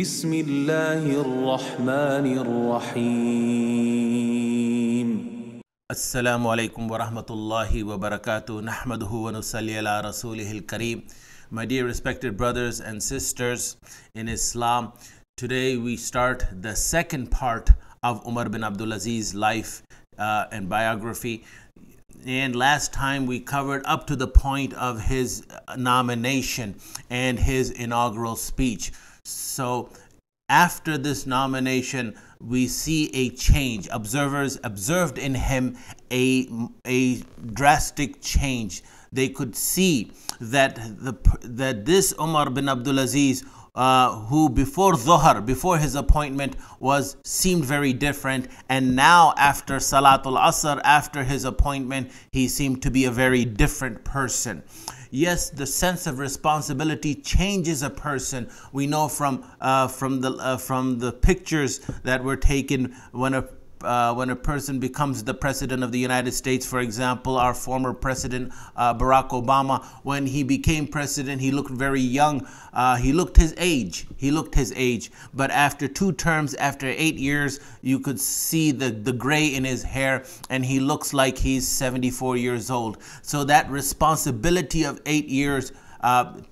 بسم الله الرحمن الرحيم. Assalamu alaikum wa rahmatullahi wa barakatuh. Nahmaduhu wa nusalli ala rasulihil kareem. My dear respected brothers and sisters in Islam, today we start the second part of Umar bin Abdul Aziz's life and biography. And last time we covered up to the point of his nomination and his inaugural speech. So after this nomination, we see a change. Observers observed in him a drastic change. They could see that this Umar bin Abdul Aziz, who before Dhuhr, before his appointment, seemed very different, and now after Salatul Asr, after his appointment, he seemed to be a very different person. Yes, the sense of responsibility changes a person. We know from the pictures that were taken when a person becomes the president of the United States. For example, our former president Barack Obama, when he became president, he looked very young. He looked his age. But after 2 terms, after 8 years, you could see the gray in his hair, and he looks like he's 74 years old. So that responsibility of 8 years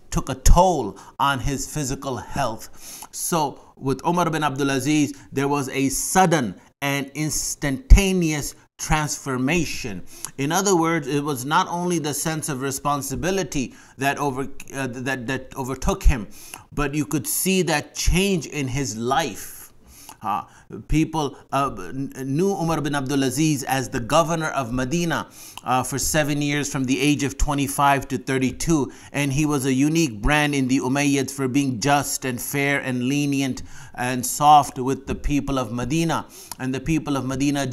took a toll on his physical health. So with Umar bin Abdul Aziz, there was a sudden and instantaneous transformation. In other words, it was not only the sense of responsibility that overtook him, but you could see that change in his life. People knew Umar bin Abdul Aziz as the governor of Madina for 7 years, from the age of 25 to 32, and he was a unique brand in the Umayyads for being just and fair and lenient and soft with the people of Madina, and the people of Madina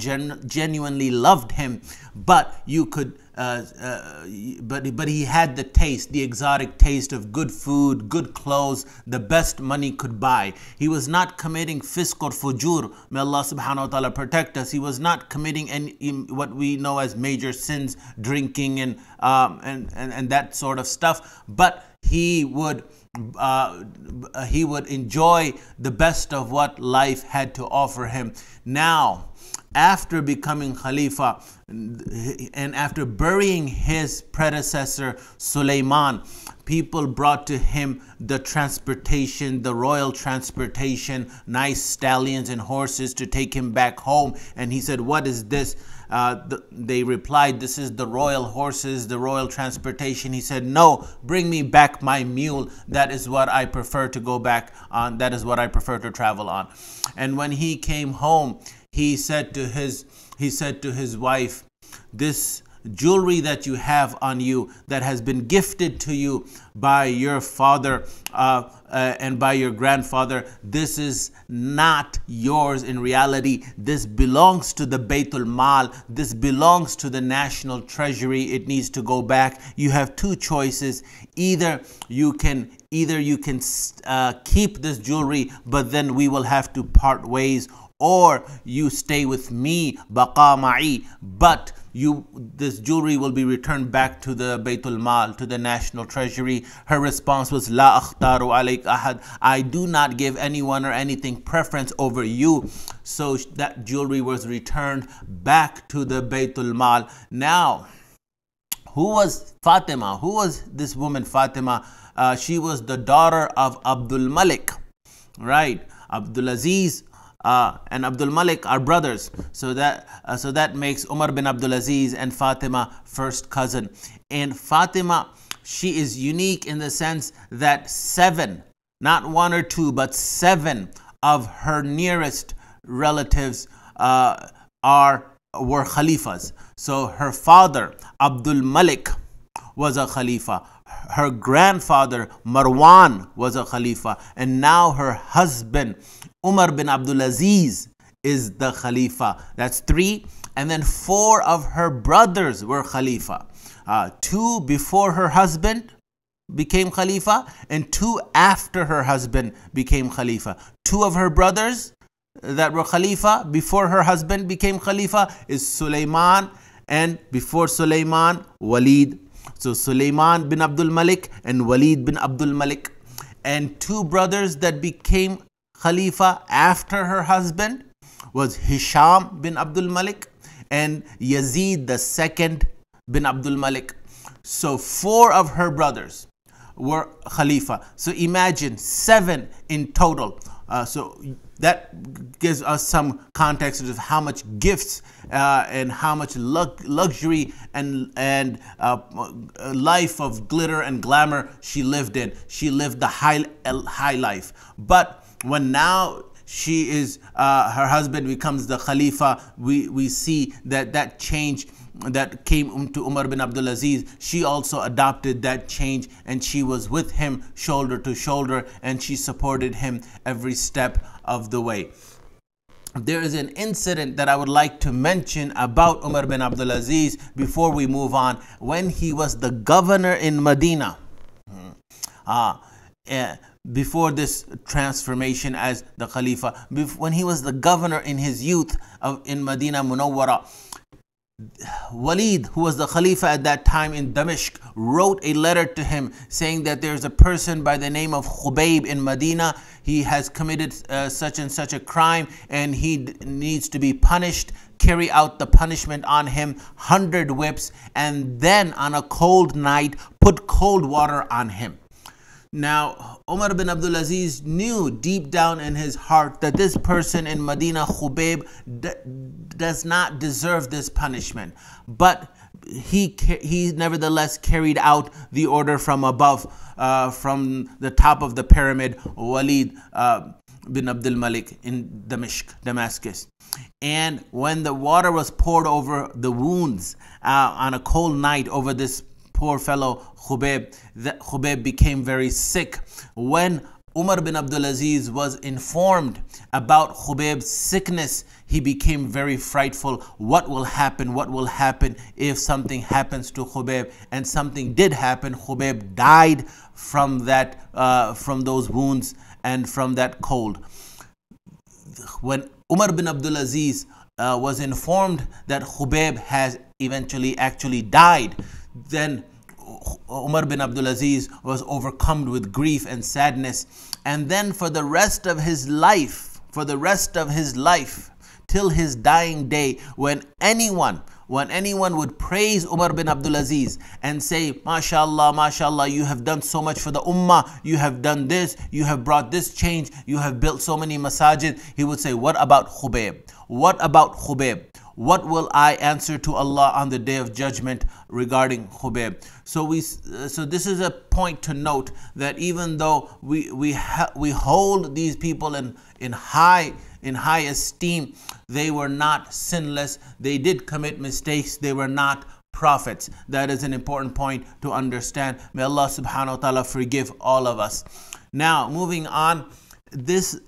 genuinely loved him. But you could but he had the taste, the exotic taste of good food, good clothes, the best money could buy. He was not committing fisq or fujur. May Allah subhanahu wa ta'ala protect us. He was not committing what we know as major sins, drinking and that sort of stuff. But he would enjoy the best of what life had to offer him. Now, after becoming Khalifa and after burying his predecessor Sulaiman, people brought to him the transportation, the royal transportation, nice stallions and horses to take him back home. And he said, "What is this?" They replied, "This is the royal horses, the royal transportation." He said, "No, bring me back my mule. That is what I prefer to go back on. That is what I prefer to travel on." And when he came home, he said to his wife, "This jewelry that you have on you, that has been gifted to you by your father and by your grandfather, this is not yours in reality. This belongs to the Baytul Mal. This belongs to the national treasury. It needs to go back. You have 2 choices. Either you can keep this jewelry, but then we will have to part ways, or you stay with me, baqa ma'i, but this jewelry will be returned back to the Baytul Mal, to the national treasury." Her response was, "La akhtaru alayk ahad." I do not give anyone or anything preference over you. So that jewelry was returned back to the Baytul Mal. Now, who was Fatima? Who was this woman Fatima? She was the daughter of Abdul Malik, right? Abdul Aziz and Abdul Malik are brothers, so that makes Umar bin Abdul Aziz and Fatima first cousin. And Fatima, she is unique in the sense that 7, not 1 or 2, but 7 of her nearest relatives were Khalifas. So her father Abdul Malik was a Khalifa. Her grandfather Marwan was a Khalifa, and now her husband Umar bin Abdul Aziz is the Khalifa. That's 3. And then 4 of her brothers were Khalifa. 2 before her husband became Khalifa, and 2 after her husband became Khalifa. 2 of her brothers that were Khalifa before her husband became Khalifa is Sulaiman, and before Sulaiman, Walid. So Sulaiman bin Abdul Malik and Walid bin Abdul Malik. And 2 brothers that became Khalifa after her husband was Hisham bin Abdul Malik and Yazid the second bin Abdul Malik. So 4 of her brothers were Khalifa. So imagine 7 in total. So that gives us some context of how much gifts and how much luxury and life of glitter and glamour she lived in. She lived the high life. But when now she is her husband becomes the Khalifa, we see that change that came to Umar bin Abdul Aziz. She also adopted that change, and she was with him shoulder to shoulder, and she supported him every step of the way. There is an incident that I would like to mention about Umar bin Abdul Aziz before we move on. When he was the governor in Medina, before this transformation as the Khalifa, when he was the governor in his youth in Medina Munawwara, Walid, who was the Khalifa at that time in Damascus, wrote a letter to him saying that there's a person by the name of Khubayb in Medina. He has committed such and such a crime and he needs to be punished. Carry out the punishment on him, 100 whips, and then on a cold night put cold water on him. Now, Umar bin Abdul Aziz knew deep down in his heart that this person in Medina, Khubayb, does not deserve this punishment. But he nevertheless carried out the order from above, from the top of the pyramid, Walid bin Abdul Malik in Damascus. And when the water was poured over the wounds on a cold night over this poor fellow Khubayb became very sick. When Umar bin Abdul Aziz was informed about Khubayb's sickness, he became very frightful. What will happen? What will happen if something happens to Khubayb? And something did happen. Khubayb died from those wounds and from that cold. When Umar bin Abdul Aziz was informed that Khubayb has eventually actually died, then Umar bin Abdul Aziz was overcome with grief and sadness. And then for the rest of his life, till his dying day, when anyone would praise Umar bin Abdul Aziz and say, MashaAllah, MashaAllah, you have done so much for the Ummah, you have done this, you have brought this change, you have built so many masajid, he would say, what about Khubayb? What about Khubayb? What will I answer to Allah on the day of judgment regarding Khubayb? So this is a point to note, that even though we hold these people in high esteem, they were not sinless. They did commit mistakes. They were not prophets. That is an important point to understand. May Allah subhanahu wa ta'ala forgive all of us. Now, moving on. This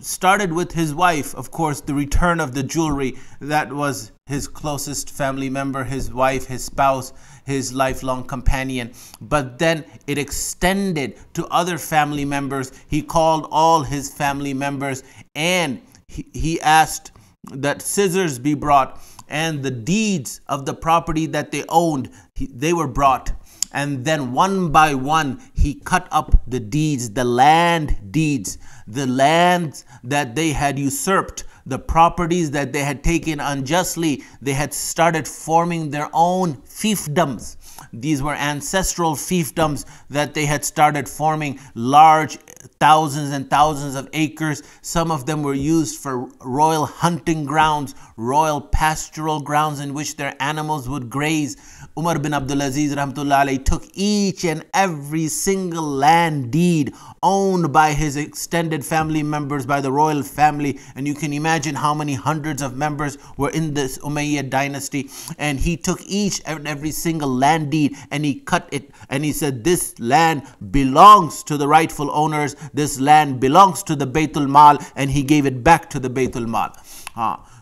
started with his wife, of course, the return of the jewelry. That was his closest family member, his wife, his spouse, his lifelong companion. But then it extended to other family members. He called all his family members and he asked that scissors be brought, and the deeds of the property that they owned, they were brought. And then one by one, he cut up the deeds, the land deeds, the lands that they had usurped, the properties that they had taken unjustly. They had started forming their own fiefdoms. These were ancestral fiefdoms that they had started forming, large, thousands and thousands of acres. Some of them were used for royal hunting grounds, royal pastoral grounds in which their animals would graze. Umar bin Abdul Aziz rahmatullah alayhi took each and every single land deed owned by his extended family members, by the royal family, and you can imagine how many hundreds of members were in this Umayyad dynasty. And he took each and every single land deed and he cut it, and he said, this land belongs to the rightful owners, this land belongs to the Baytul Mal, and he gave it back to the Baytul Mal.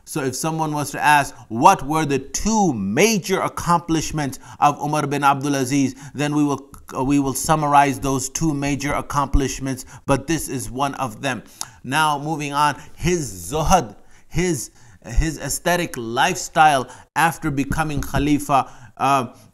So if someone was to ask what were the 2 major accomplishments of Umar bin Abdul Aziz, then we will summarize those 2 major accomplishments, but this is one of them. Now moving on, his zuhud, his aesthetic lifestyle after becoming Khalifa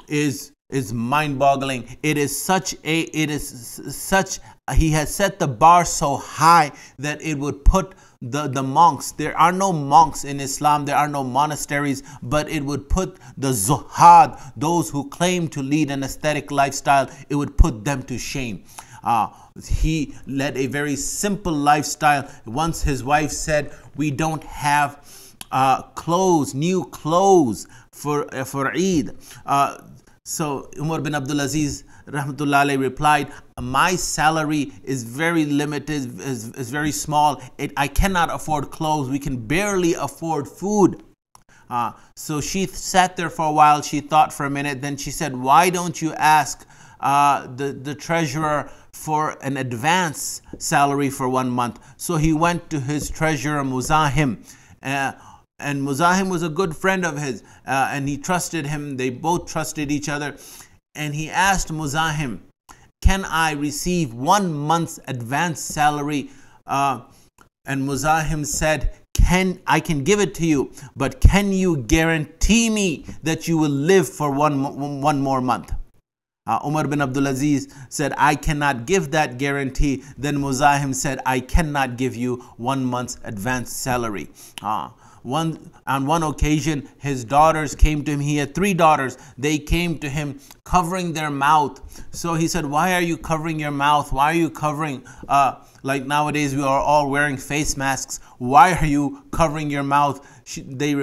is mind-boggling. It is such he has set the bar so high that it would put the monks, there are no monks in Islam, there are no monasteries, but it would put the zuhad, those who claim to lead an aesthetic lifestyle, it would put them to shame. He led a very simple lifestyle. Once his wife said, we don't have clothes, new clothes for Eid. So Umar bin Abdul Aziz rahmatullah alayhi replied, my salary is very limited, is very small. I cannot afford clothes. We can barely afford food. So she sat there for a while. She thought for a minute. Then she said, why don't you ask the treasurer for an advance salary for 1 month? So he went to his treasurer Muzahim, and Muzahim was a good friend of his, and he trusted him. They both trusted each other. And he asked Muzahim, can I receive 1 month's advance salary? And Muzahim said, I can give it to you, but can you guarantee me that you will live for one more month? Umar bin Abdul Aziz said, I cannot give that guarantee. Then Muzahim said, I cannot give you 1 month's advance salary. On one occasion, his daughters came to him. He had 3 daughters. They came to him covering their mouth. So he said, why are you covering your mouth? Why are you covering, like nowadays we are all wearing face masks. Why are you covering your mouth? They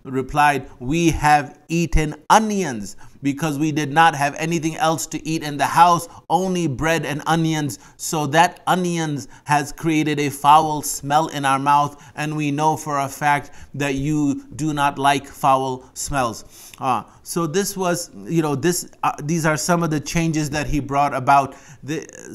replied, we have eaten onions because we did not have anything else to eat in the house, only bread and onions. So that onions has created a foul smell in our mouth, and we know for a fact that you do not like foul smells. So this was, these are some of the changes that he brought about.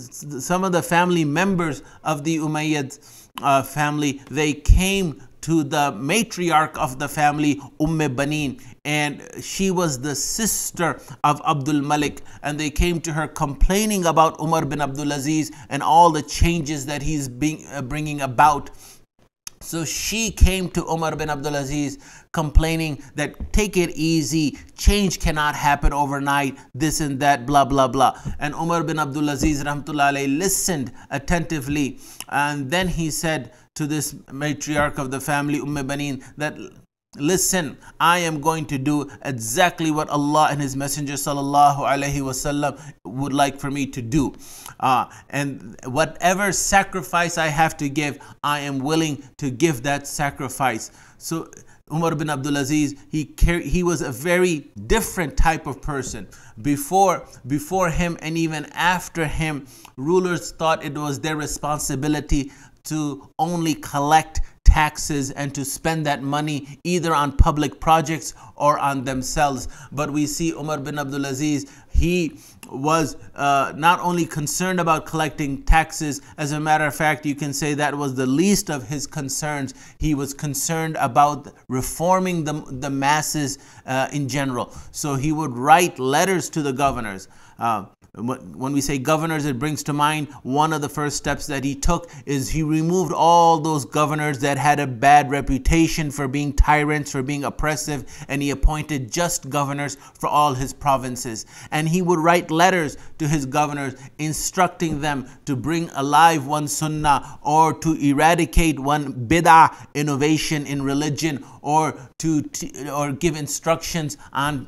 Some of the family members of the Umayyad family, they came to the matriarch of the family, Banin, and she was the sister of Abdul Malik, and they came to her complaining about Umar bin Abdul Aziz and all the changes that he's bringing about. So she came to Umar bin Abdul Aziz complaining that take it easy, change cannot happen overnight, this and that, blah, blah, blah. And Umar bin Abdul Aziz rahmatullah alayhi listened attentively, and then he said to this matriarch of the family, Banin, that listen, I am going to do exactly what Allah and His Messenger sallallahu alaihi wasallam would like for me to do. And whatever sacrifice I have to give, I am willing to give that sacrifice. So Umar bin Abdul Aziz, he was a very different type of person. Before him and even after him, rulers thought it was their responsibility to only collect taxes and to spend that money either on public projects or on themselves. But we see Umar bin Abdul Aziz, he was not only concerned about collecting taxes. As a matter of fact, you can say that was the least of his concerns. He was concerned about reforming the masses in general. So he would write letters to the governors. When we say governors, it brings to mind one of the first steps that he took is he removed all those governors that had a bad reputation for being tyrants, for being oppressive, and he appointed just governors for all his provinces. And he would write letters to his governors instructing them to bring alive one sunnah, or to eradicate one bid'ah innovation in religion, or or give instructions on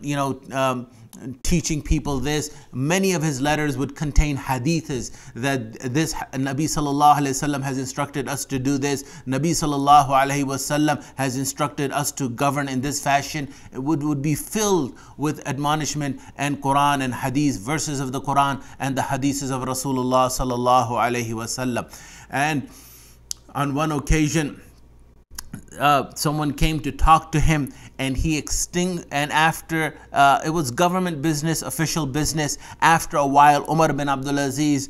teaching people this. Many of his letters would contain hadiths that this Nabi sallallahu alaihi wasallam has instructed us to do this. Nabi sallallahu alaihi wasallam has instructed us to govern in this fashion. It would be filled with admonishment and Quran and hadith, verses of the Quran and the hadiths of Rasulullah sallallahu alaihi wasallam. And on one occasion, someone came to talk to him, and after it was government business, official business. After a while, Umar bin Abdul Aziz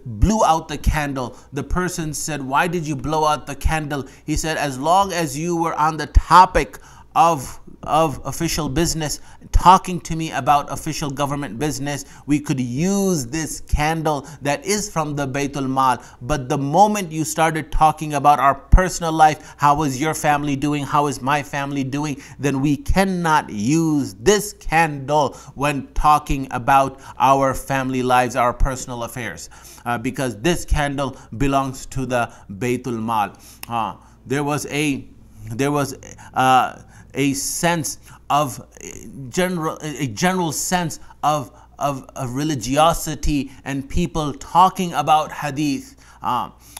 blew out the candle. The person said, why did you blow out the candle? He said, as long as you were on the topic of of official business, talking to me about official government business. We could use this candle that is from the Baytul Mal. But the moment you started talking about our personal life, how is your family doing, how is my family doing, then we cannot use this candle when talking about our family lives, our personal affairs, because this candle belongs to the Baytul Mal. There was a sense of a general sense of religiosity and people talking about hadith,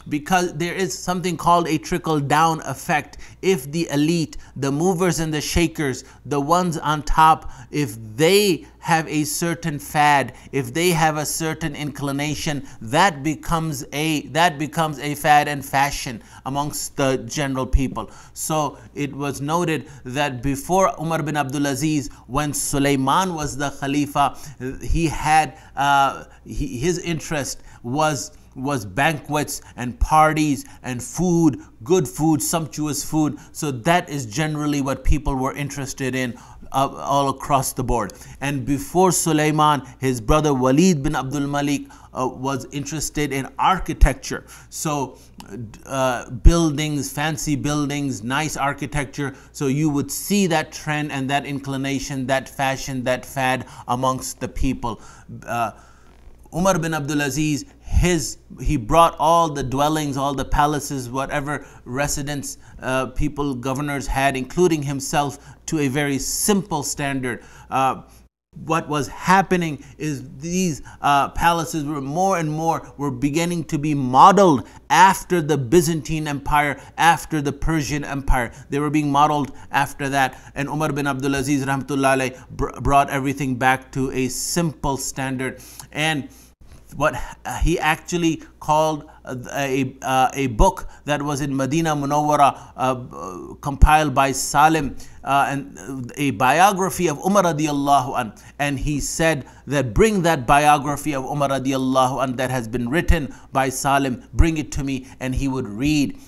because there is something called a trickle-down effect. If the elite, the movers and the shakers, the ones on top, if they have a certain fad, if they have a certain inclination, that becomes a fad and fashion amongst the general people. So it was noted that before Umar bin Abdul Aziz, when Sulaiman was the Khalifa, he had his interest was banquets and parties and food, good food, sumptuous food. So that is generally what people were interested in all across the board. And before Sulaiman, his brother Walid bin Abdul Malik was interested in architecture. So buildings, fancy buildings, nice architecture. So you would see that trend and that inclination, that fashion, that fad amongst the people. Umar bin Abdul Aziz, he brought all the dwellings, all the palaces, whatever residence people, governors had, including himself, to a very simple standard. What was happening is these palaces were more and more were beginning to be modeled after the Byzantine Empire, after the Persian Empire. They were being modeled after that. And Umar bin Abdul Aziz rahmatullah alayh brought everything back to a simple standard. And what he actually called a book that was in Madina Munawwara, compiled by Salim, and a biography of Umar radiallahu an. And he said that bring that biography of Umar radiallahu an that has been written by Salim, bring it to me. And he would read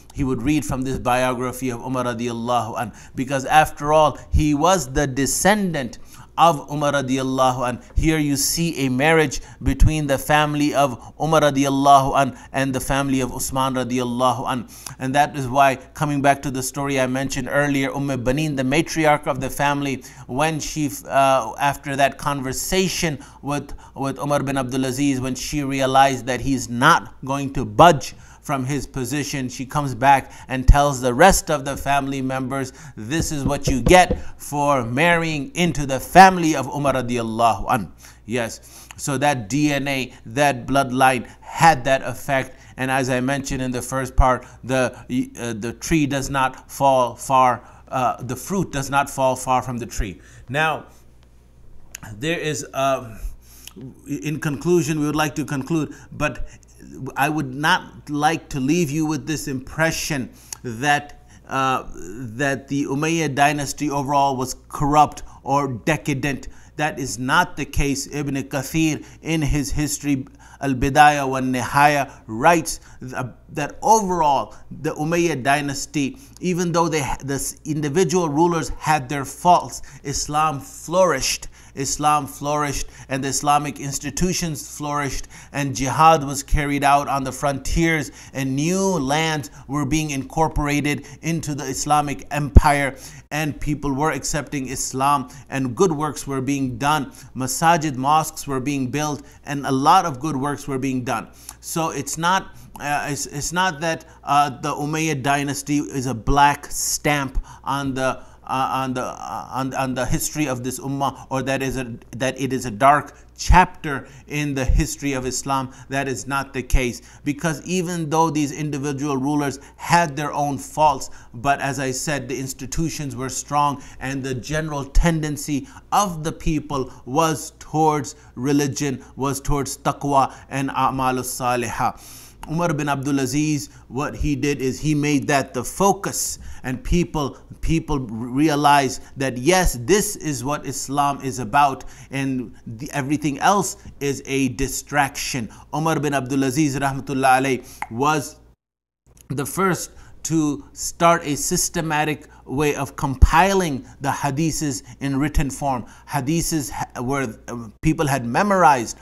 from this biography of Umar radiallahu an, because after all, he was the descendant of Umar radiallahu an. Here you see a marriage between the family of Umar radiallahu an and the family of Usman radiallahu an. And that is why, coming back to the story I mentioned earlier, Baneen, the matriarch of the family, when she, after that conversation with Umar bin Abdul Aziz, when she realized that he's not going to budge from his position, she comes back and tells the rest of the family members, this is what you get for marrying into the family of Umar radiallahu an. Yes, so that DNA, that bloodline had that effect. And as I mentioned in the first part, the tree does not fall far, the fruit does not fall far from the tree. Now, there is, in conclusion, we would like to conclude, but I would not like to leave you with this impression that the Umayyad dynasty overall was corrupt or decadent. That is not the case. Ibn Kathir, in his history Al-Bidayah wa Nihaya, writes that overall the Umayyad dynasty, even though the individual rulers had their faults, Islam flourished. Islam flourished and the Islamic institutions flourished, and jihad was carried out on the frontiers, and new lands were being incorporated into the Islamic empire, and people were accepting Islam, and good works were being done. Masajid, mosques were being built, and a lot of good works were being done. So it's not that the Umayyad dynasty is a black stamp on the history of this ummah, or that it is a dark chapter in the history of Islam. That is not the case, because even though these individual rulers had their own faults, but as I said, the institutions were strong, and the general tendency of the people was towards religion, was towards taqwa and a'malus salihah. Umar bin Abdul Aziz, what he did is he made that the focus, and people realize that yes, this is what Islam is about, and everything else is a distraction. Umar bin Abdul Aziz rahmatullah alayh was the first to start a systematic way of compiling the hadiths in written form. Hadiths where people had memorized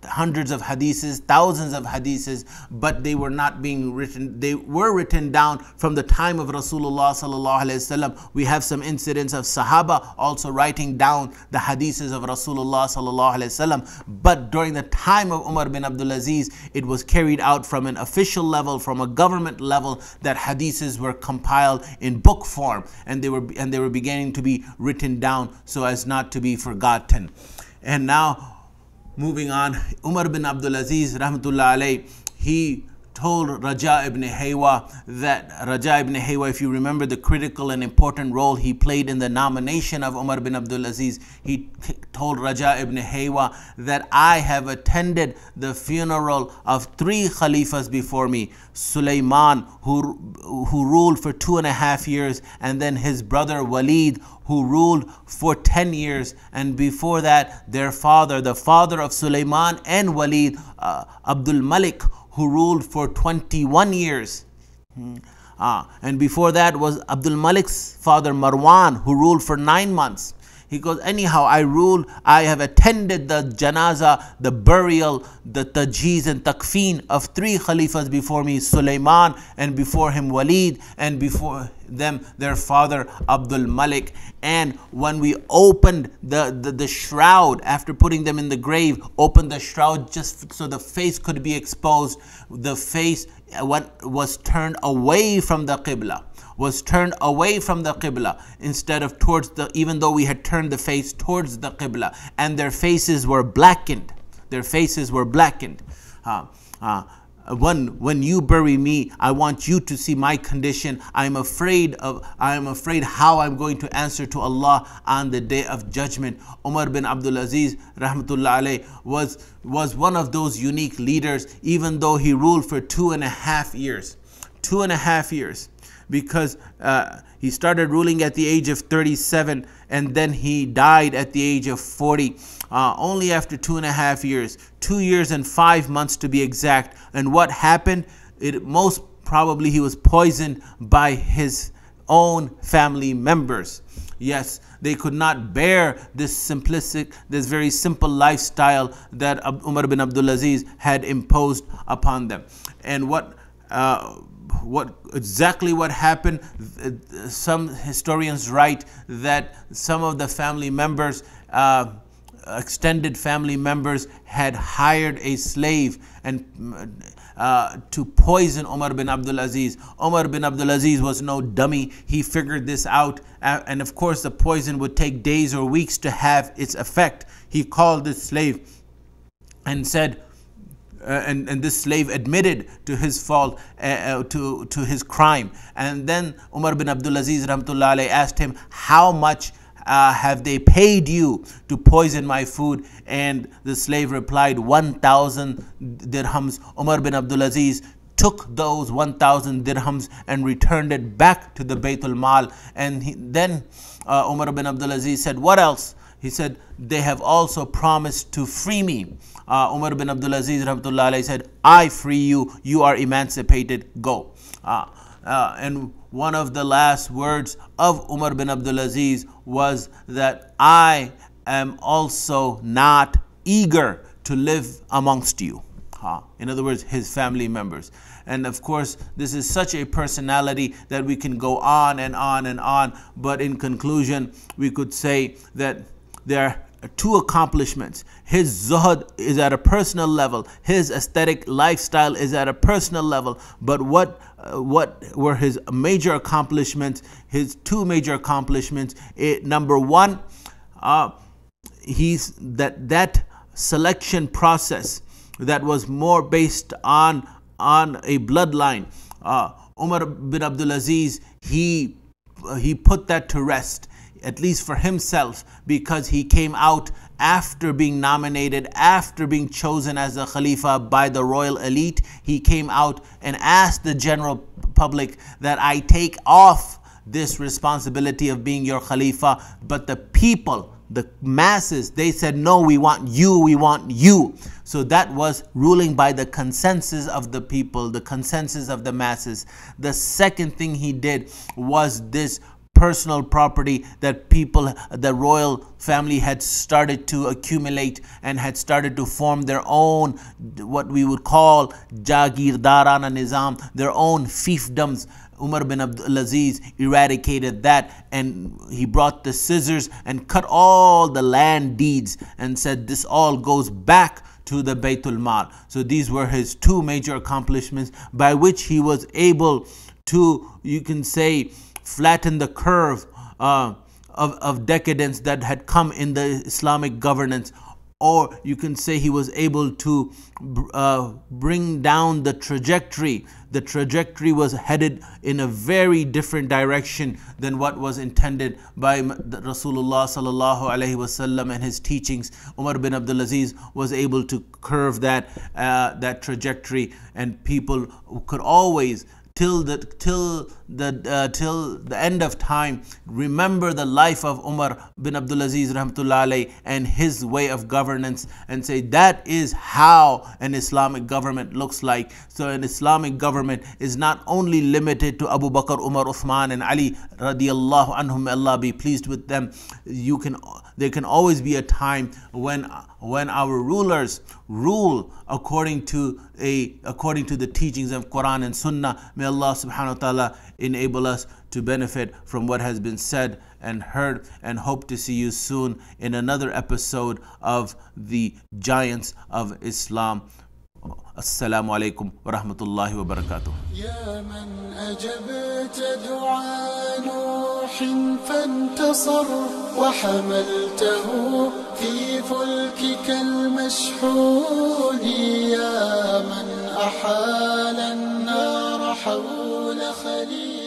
hundreds of hadiths, thousands of hadiths, but they were not being written. They were written down from the time of Rasulullah sallallahu alaihi wasallam. We have some incidents of Sahaba also writing down the hadiths of Rasulullah sallallahu alaihi wasallam. But during the time of Umar bin Abdul Aziz, it was carried out from an official level, from a government level, that hadiths were compiled in book form, and they were beginning to be written down so as not to be forgotten. And now, moving on, Umar bin Abdul Aziz rahmatullah alayh, he told Raja ibn Haywa that Raja ibn Haywa, if you remember the critical and important role he played in the nomination of Umar bin Abdul Aziz, he told Raja ibn Haywa that I have attended the funeral of 3 Khalifas before me: Sulaiman, who ruled for 2.5 years, and then his brother Walid, who ruled for 10 years, and before that their father, the father of Sulaiman and Walid, Abdul Malik, who ruled for 21 years. And before that was Abdul Malik's father Marwan, who ruled for 9 months. He goes, anyhow, I have attended the janaza, the burial, the tajheez and takfeen of 3 Khalifas before me: Sulaiman, and before him Walid, and before them their father Abdul Malik. And when we opened the shroud, after putting them in the grave, opened the shroud just so the face could be exposed, the face was turned away from the Qibla. Instead of towards the, even though we had turned the face towards the Qibla, and their faces were blackened. When you bury me, I want you to see my condition. I am afraid how I'm going to answer to Allah on the day of judgment. Umar bin Abdul Aziz rahmatullah alayh was one of those unique leaders, even though he ruled for 2.5 years. 2.5 years. Because he started ruling at the age of 37, and then he died at the age of 40, only after 2.5 years, 2 years and 5 months to be exact. And what happened? Most probably he was poisoned by his own family members. Yes, they could not bear this very simple lifestyle that Umar bin Abdul Aziz had imposed upon them. And what happened? Some historians write that some of the family members, extended family members, had hired a slave and to poison Umar bin Abdul Aziz. Umar bin Abdul Aziz was no dummy. He figured this out, and of course the poison would take days or weeks to have its effect. He called this slave and said, and this slave admitted to his fault, to his crime. And then Umar bin Abdul Aziz rahmatullah alayh asked him, how much have they paid you to poison my food? And the slave replied, 1,000 dirhams. Umar bin Abdul Aziz took those 1,000 dirhams and returned it back to the Baytul Mal. And then Umar bin Abdul Aziz said, what else? He said, they have also promised to free me. Umar bin Abdul Aziz rahmatullah alayhi said, I free you, you are emancipated, go. And one of the last words of Umar bin Abdul Aziz was that I am also not eager to live amongst you. In other words, his family members. And of course, this is such a personality that we can go on and on and on. But in conclusion, we could say that there are 2 accomplishments. His zuhud is at a personal level. His aesthetic lifestyle is at a personal level. But what were his major accomplishments? His 2 major accomplishments. Number 1, that selection process that was more based on a bloodline. Umar bin Abdul Aziz, he put that to rest, at least for himself, because he came out after being nominated, after being chosen as a Khalifa by the royal elite. He came out and asked the general public that I take off this responsibility of being your Khalifa, but the people the masses, they said, no, we want you, we want you. So that was ruling by the consensus of the people, the consensus of the masses. The second thing he did was this personal property that people, the royal family had started to accumulate and had started to form their own, what we would call Jagirdarana Nizam, their own fiefdoms. Umar bin Abdul Aziz eradicated that, and he brought the scissors and cut all the land deeds and said this all goes back to the Baytul Mal. So these were his two major accomplishments by which he was able to, you can say, flatten the curve of decadence that had come in the Islamic governance. Or you can say he was able to bring down the trajectory. The trajectory was headed in a very different direction than what was intended by Rasulullah sallallahu alaihi wasallam and his teachings. Umar bin Abdul Aziz was able to curve that trajectory, and people could always, till the end of time, remember the life of Umar bin Abdul Aziz rahmatullah alayhi and his way of governance, and say that is how an Islamic government looks like. So an Islamic government is not only limited to Abu Bakr, Umar, Uthman and Ali radiyallahu anhum, Allah be pleased with them. There can always be a time when our rulers rule according to the teachings of Quran and Sunnah. May Allah subhanahu wa ta'ala enable us to benefit from what has been said and heard, and hope to see you soon in another episode of the Giants of Islam. Assalamu alaikum wa rahmatullahi wa barakatuh. يا من أجبت دعاء نوح فانتصر وحملته في فلكك المشحون، يا من أحال النار حول خليل